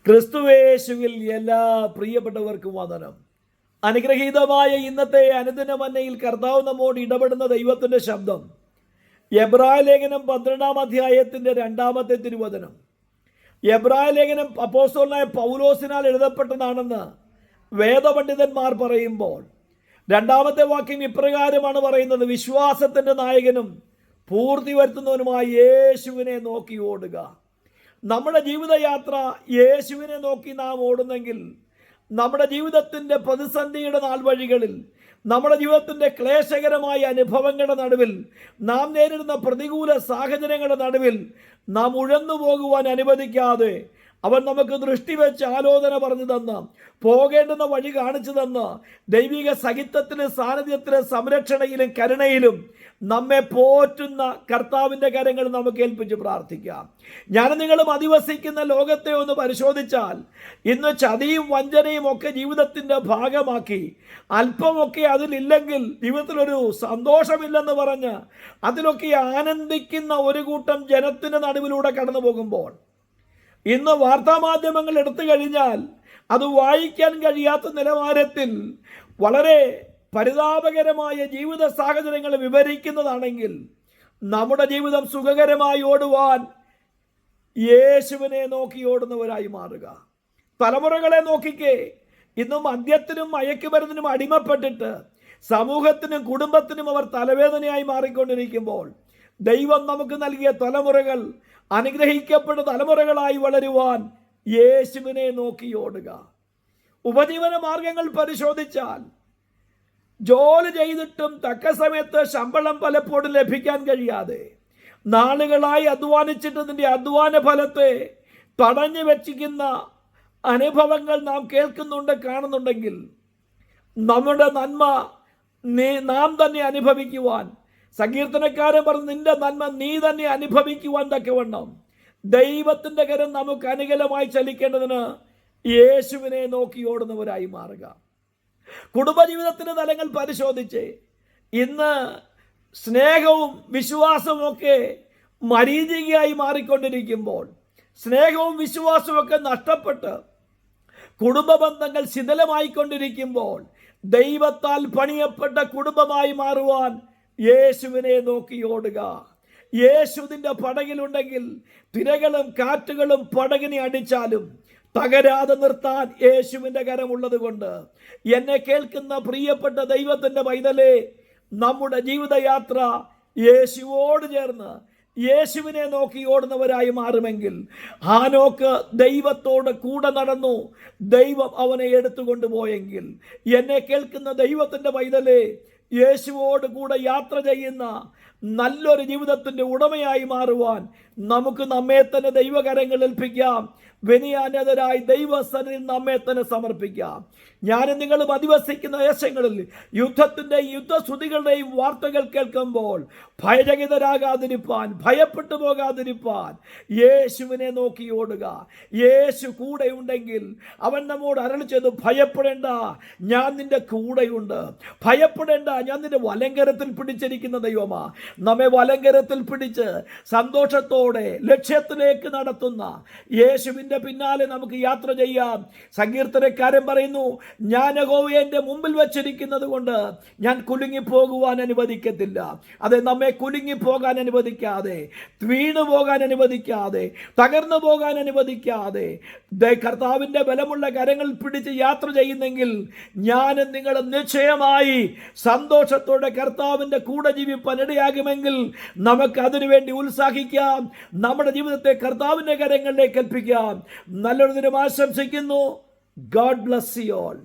ക്രിസ്തുവേശുവിൽ എല്ലാ പ്രിയപ്പെട്ടവർക്കും വന്ദനം. അനുഗ്രഹീതമായ ഇന്നത്തെ അനുദിന മന്നയിൽ കർത്താവ് നമ്മോട് ഇടപെടുന്ന ദൈവത്തിൻ്റെ ശബ്ദം എബ്രായ ലേഖനം 12-ാം അധ്യായത്തിൻ്റെ 2-ാമത്തെ തിരുവചനം. എബ്രായ ലേഖനം അപ്പോസ്തലനായ പൗലോസിനാൽ എഴുതപ്പെട്ടതാണെന്ന് വേദപണ്ഡിതന്മാർ പറയുമ്പോൾ 2-ാമത്തെ വാക്യം ഇപ്രകാരമാണ് പറയുന്നത്: വിശ്വാസത്തിൻ്റെ നായകനും പൂർത്തി വരുത്തുന്നവനുമായ യേശുവിനെ നോക്കി ഓടുക. നമ്മുടെ ജീവിതയാത്ര യേശുവിനെ നോക്കി നാം ഓടുന്നെങ്കിൽ നമ്മുടെ ജീവിതത്തിൻ്റെ പ്രതിസന്ധിയുടെ നാൾവഴികളിൽ, നമ്മുടെ ജീവിതത്തിൻ്റെ ക്ലേശകരമായ അനുഭവങ്ങളുടെ നടുവിൽ, നാം നേരിടുന്ന പ്രതികൂല സാഹചര്യങ്ങളുടെ നടുവിൽ നാം ഉഴന്നു പോകുവാൻ അനുവദിക്കാതെ അവൻ നമുക്ക് ദൃഷ്ടി വെച്ച് ആലോചന പറഞ്ഞു തന്ന്, പോകേണ്ടുന്ന വഴി കാണിച്ചു തന്ന്, ദൈവിക സഹിത്വത്തിലും സാന്നിധ്യത്തിലും സംരക്ഷണയിലും കരുണയിലും നമ്മെ പോറ്റുന്ന കർത്താവിൻ്റെ കരങ്ങൾ നമുക്ക് ഏൽപ്പിച്ച് പ്രാർത്ഥിക്കാം. ഞാൻ നിങ്ങളും അധിവസിക്കുന്ന ലോകത്തെ ഒന്ന് പരിശോധിച്ചാൽ ഇന്ന് ചതിയും വഞ്ചനയും ഒക്കെ ജീവിതത്തിൻ്റെ ഭാഗമാക്കി അല്പമൊക്കെ അതിലില്ലെങ്കിൽ ജീവിതത്തിലൊരു സന്തോഷമില്ലെന്ന് പറഞ്ഞ് അതിലൊക്കെ ആനന്ദിക്കുന്ന ഒരു കൂട്ടം ജനത്തിൻ്റെ നടുവിലൂടെ കടന്നു പോകുമ്പോൾ, ഇന്ന് വാർത്താമാധ്യമങ്ങൾ എടുത്തു കഴിഞ്ഞാൽ അത് വായിക്കാൻ കഴിയാത്ത നിലവാരത്തിൽ വളരെ പരിതാപകരമായ ജീവിത സാഹചര്യങ്ങൾ വിവരിക്കുന്നതാണെങ്കിൽ, നമ്മുടെ ജീവിതം സുഖകരമായി ഓടുവാൻ യേശുവിനെ നോക്കി ഓടുന്നവരായി മാറുക. തലമുറകളെ നോക്കിക്കേ, ഇന്നും മദ്യത്തിനും മയക്കുമരുന്നിനും അടിമപ്പെട്ടിട്ട് സമൂഹത്തിനും കുടുംബത്തിനും അവർ തലവേദനയായി മാറിക്കൊണ്ടിരിക്കുമ്പോൾ, ദൈവം നമുക്ക് നൽകിയ തലമുറകൾ അനുഗ്രഹിക്കപ്പെട്ട തലമുറകളായി വളരുവാൻ യേശുവിനെ നോക്കി ഓടുക. ഉപജീവന മാർഗങ്ങൾ പരിശോധിച്ചാൽ ജോലി ചെയ്തിട്ടും തക്ക സമയത്ത് ശമ്പളം പലപ്പോഴും ലഭിക്കാൻ കഴിയാതെ നാളുകളായി അധ്വാനിച്ചിട്ടതിൻ്റെ അധ്വാന ഫലത്തെ തടഞ്ഞു വെച്ചിരിക്കുന്ന അനുഭവങ്ങൾ നാം കേൾക്കുന്നുണ്ട്, കാണുന്നുണ്ടെങ്കിൽ നമ്മുടെ നന്മ നാം തന്നെ അനുഭവിക്കുവാൻ, സങ്കീർത്തനക്കാരൻ പറഞ്ഞു, നിന്റെ നന്മ നീ തന്നെ അനുഭവിക്കുവാൻ തക്കവണ്ണം ദൈവത്തിൻ്റെ കരം നമുക്ക് അനുകൂലമായി ചലിക്കേണ്ടതിന് യേശുവിനെ നോക്കി ഓടുന്നവരായി മാറുക. കുടുംബജീവിതത്തിൻ്റെ തലങ്ങൾ പരിശോധിച്ച് ഇന്ന് സ്നേഹവും വിശ്വാസവും ഒക്കെ മരീചികയായി മാറിക്കൊണ്ടിരിക്കുമ്പോൾ, സ്നേഹവും വിശ്വാസവും ഒക്കെ നഷ്ടപ്പെട്ട് കുടുംബ ബന്ധങ്ങൾ ശിഥിലമായിക്കൊണ്ടിരിക്കുമ്പോൾ, ദൈവത്താൽ പണിയപ്പെട്ട കുടുംബമായി മാറുവാൻ യേശുവിനെ നോക്കി ഓടുക. യേശുവിൻ്റെ പടകിലുണ്ടെങ്കിൽ തിരകളും കാറ്റുകളും പടകിനെ അടിച്ചാലും തകരാതെ നിർത്താൻ യേശുവിൻ്റെ കരമുള്ളത് കൊണ്ട് എന്നെ കേൾക്കുന്ന പ്രിയപ്പെട്ട ദൈവത്തിൻ്റെ പൈതലേ, നമ്മുടെ ജീവിതയാത്ര യേശുവോട് ചേർന്ന് യേശുവിനെ നോക്കി ഓടുന്നവരായി മാറുമെങ്കിൽ, ഹാനോക്ക് ദൈവത്തോട് കൂടെ നടന്നു, ദൈവം അവനെ എടുത്തുകൊണ്ടുപോയെങ്കിൽ, എന്നെ കേൾക്കുന്ന ദൈവത്തിൻ്റെ പൈതലേ, യേശുവോട് കൂടെ യാത്ര ചെയ്യുന്ന നല്ലൊരു ജീവിതത്തിൻ്റെ ഉടമയായി മാറുവാൻ നമുക്ക് നമ്മെ തന്നെ ദൈവകരങ്ങൾ ഏൽപ്പിക്കാം. വിനയാന്യതരായി ദൈവസന്നിധിയിൽ നമ്മെ തന്നെ സമർപ്പിക്കാം. ഞാനും നിങ്ങളും അധിവസിക്കുന്ന ദേശങ്ങളിൽ യുദ്ധത്തിൻ്റെയും യുദ്ധശ്രുതികളുടെയും വാർത്തകൾ കേൾക്കുമ്പോൾ ഭയരഹിതരാകാതിരിപ്പാൻ, ഭയപ്പെട്ടു പോകാതിരിപ്പാൻ യേശുവിനെ നോക്കി ഓടുക. യേശു കൂടെ ഉണ്ടെങ്കിൽ അവൻ നമ്മോട് അരുളി ചെയ്തു, ഭയപ്പെടേണ്ട, ഞാൻ നിന്റെ കൂടെയുണ്ട്. ഭയപ്പെടേണ്ട, ഞാൻ നിന്റെ വലങ്കരത്തിൽ പിടിച്ചിരിക്കുന്ന ദൈവമാ. നമ്മെ വലങ്കരത്തിൽ പിടിച്ച് സന്തോഷത്തോടെ ലക്ഷ്യത്തിലേക്ക് നടത്തുന്ന യേശുവിൻ്റെ പിന്നാലെ നമുക്ക് യാത്ര ചെയ്യാം. സങ്കീർത്തനക്കാരൻ പറയുന്നു, ഞാൻ യഹോവയെ എൻ്റെ മുമ്പിൽ വച്ചിരിക്കുന്നത് കൊണ്ട് ഞാൻ കുലുങ്ങിപ്പോകുവാൻ അനുവദിക്കത്തില്ല. അത് നമ്മെ കുലുങ്ങിപ്പോകാൻ അനുവദിക്കാതെ, വീണു പോകാൻ അനുവദിക്കാതെ, തകർന്നു പോകാൻ അനുവദിക്കാതെ കർത്താവിൻ്റെ ബലമുള്ള കരങ്ങൾ പിടിച്ച് യാത്ര ചെയ്യുന്നെങ്കിൽ ഞാനും നിങ്ങളും നിശ്ചയമായി സന്തോഷത്തോടെ കർത്താവിൻ്റെ കൂടെ ജീവിപ്പാൻ ഇടയാകുമെങ്കിൽ നമുക്ക് അതിനുവേണ്ടി ഉത്സാഹിക്കാം. നമ്മുടെ ജീവിതത്തെ കർത്താവിൻ്റെ കരങ്ങളിലേക്ക് ഏൽപ്പിക്കാം. നല്ലൊരു ദിനം ആശംസിക്കുന്നു. God bless you all.